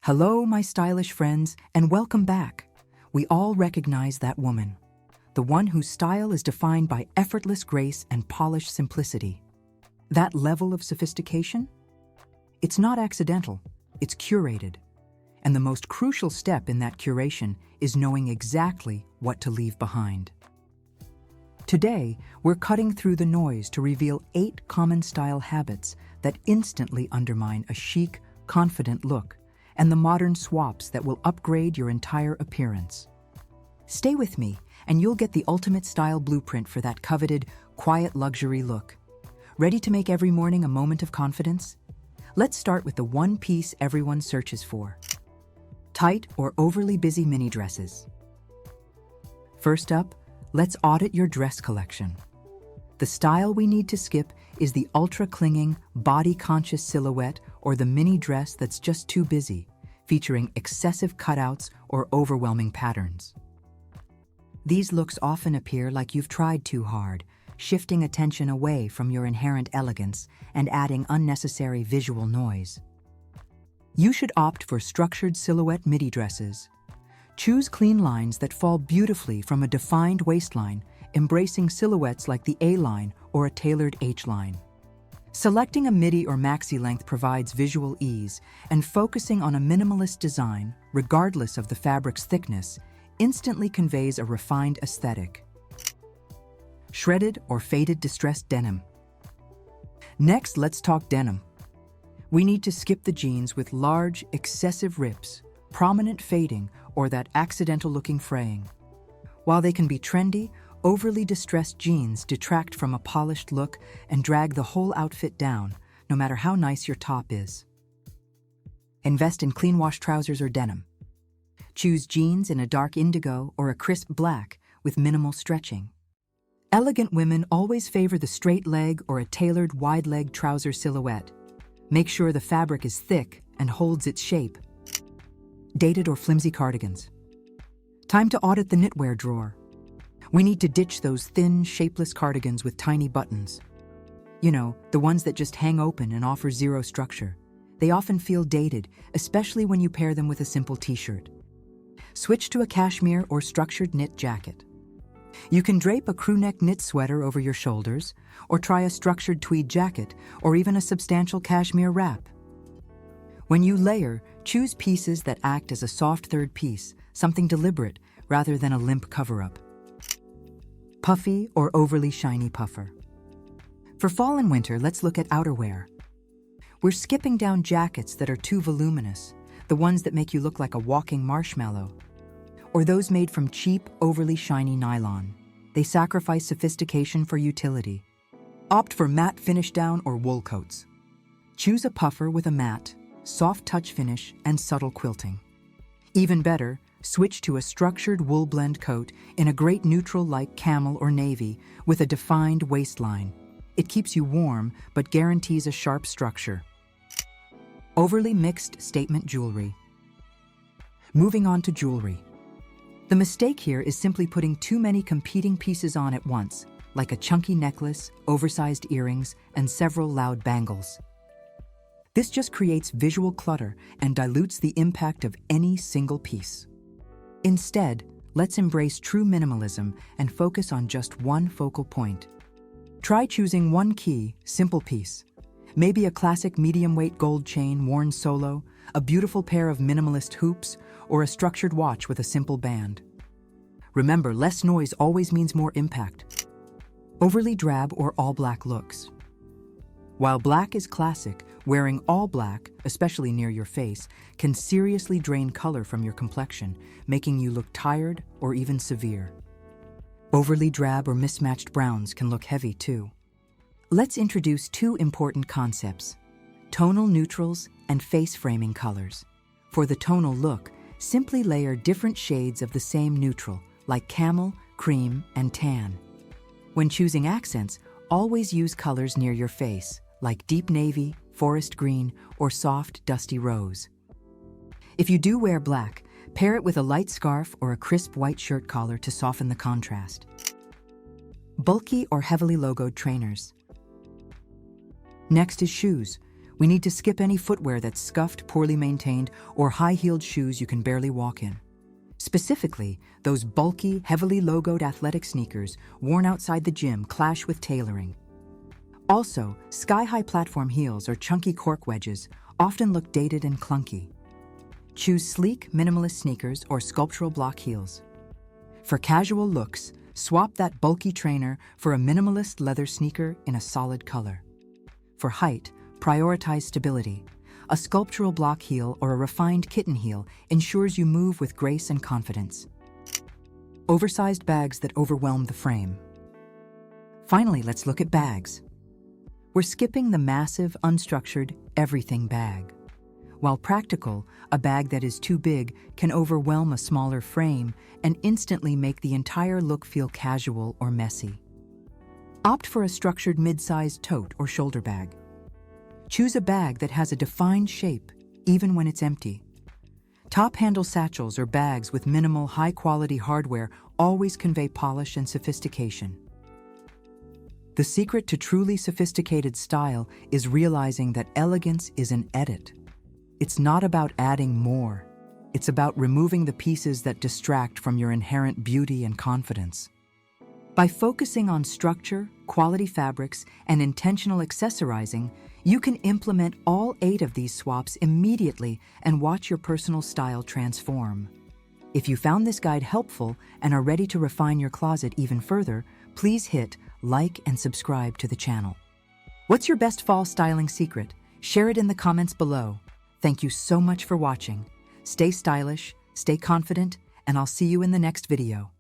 Hello, my stylish friends, and welcome back. We all recognize that woman, the one whose style is defined by effortless grace and polished simplicity. That level of sophistication? It's not accidental, it's curated. And the most crucial step in that curation is knowing exactly what to leave behind. Today, we're cutting through the noise to reveal 8 common style habits that instantly undermine a chic, confident look, and the modern swaps that will upgrade your entire appearance. Stay with me, and you'll get the ultimate style blueprint for that coveted, quiet luxury look. Ready to make every morning a moment of confidence? Let's start with the one piece everyone searches for: tight or overly busy mini dresses. First up, let's audit your dress collection. The style we need to skip is the ultra-clinging, body-conscious silhouette or the mini dress that's just too busy, featuring excessive cutouts or overwhelming patterns. These looks often appear like you've tried too hard, shifting attention away from your inherent elegance and adding unnecessary visual noise. You should opt for structured silhouette midi dresses. Choose clean lines that fall beautifully from a defined waistline, embracing silhouettes like the A-line or a tailored H-line. Selecting a midi or maxi length provides visual ease, and focusing on a minimalist design, regardless of the fabric's thickness, instantly conveys a refined aesthetic. Shredded or faded distressed denim. Next, let's talk denim. We need to skip the jeans with large, excessive rips, prominent fading, or that accidental-looking fraying. While they can be trendy, overly distressed jeans detract from a polished look and drag the whole outfit down, no matter how nice your top is. Invest in clean-wash trousers or denim. Choose jeans in a dark indigo or a crisp black with minimal stretching. Elegant women always favor the straight leg or a tailored wide-leg trouser silhouette. Make sure the fabric is thick and holds its shape. Dated or flimsy cardigans. Time to audit the knitwear drawer. We need to ditch those thin, shapeless cardigans with tiny buttons. You know, the ones that just hang open and offer zero structure. They often feel dated, especially when you pair them with a simple t-shirt. Switch to a cashmere or structured knit jacket. You can drape a crew-neck knit sweater over your shoulders, or try a structured tweed jacket, or even a substantial cashmere wrap. When you layer, choose pieces that act as a soft third piece, something deliberate rather than a limp cover-up. Puffy or overly shiny puffer. For fall and winter, let's look at outerwear. We're skipping down jackets that are too voluminous, the ones that make you look like a walking marshmallow, or those made from cheap, overly shiny nylon. They sacrifice sophistication for utility. Opt for matte finish down or wool coats. Choose a puffer with a matte, soft touch finish and subtle quilting. Even better, switch to a structured wool blend coat in a great neutral like camel or navy with a defined waistline. It keeps you warm but guarantees a sharp structure. Overly mixed statement jewelry. Moving on to jewelry. The mistake here is simply putting too many competing pieces on at once, like a chunky necklace, oversized earrings, and several loud bangles. This just creates visual clutter and dilutes the impact of any single piece. Instead, let's embrace true minimalism and focus on just one focal point. Try choosing one key, simple piece. Maybe a classic medium-weight gold chain worn solo, a beautiful pair of minimalist hoops, or a structured watch with a simple band. Remember, less noise always means more impact. Overly drab or all-black looks. While black is classic, wearing all black, especially near your face, can seriously drain color from your complexion, making you look tired or even severe. Overly drab or mismatched browns can look heavy too. Let's introduce 2 important concepts: tonal neutrals and face-framing colors. For the tonal look, simply layer different shades of the same neutral, like camel, cream, and tan. When choosing accents, always use colors near your face, like deep navy, forest green, or soft, dusty rose. If you do wear black, pair it with a light scarf or a crisp white shirt collar to soften the contrast. Bulky or heavily logoed trainers. Next is shoes. We need to skip any footwear that's scuffed, poorly maintained, or high-heeled shoes you can barely walk in. Specifically, those bulky, heavily logoed athletic sneakers worn outside the gym clash with tailoring. Also, sky-high platform heels or chunky cork wedges often look dated and clunky. Choose sleek, minimalist sneakers or sculptural block heels. For casual looks, swap that bulky trainer for a minimalist leather sneaker in a solid color. For height, prioritize stability. A sculptural block heel or a refined kitten heel ensures you move with grace and confidence. Oversized bags that overwhelm the frame. Finally, let's look at bags. We're skipping the massive, unstructured, everything bag. While practical, a bag that is too big can overwhelm a smaller frame and instantly make the entire look feel casual or messy. Opt for a structured mid-sized tote or shoulder bag. Choose a bag that has a defined shape, even when it's empty. Top-handle satchels or bags with minimal, high-quality hardware always convey polish and sophistication. The secret to truly sophisticated style is realizing that elegance is an edit. It's not about adding more. It's about removing the pieces that distract from your inherent beauty and confidence. By focusing on structure, quality fabrics, and intentional accessorizing, you can implement all 8 of these swaps immediately and watch your personal style transform. If you found this guide helpful and are ready to refine your closet even further, please hit like and subscribe to the channel. What's your best fall styling secret? Share it in the comments below. Thank you so much for watching. Stay stylish, stay confident, and I'll see you in the next video.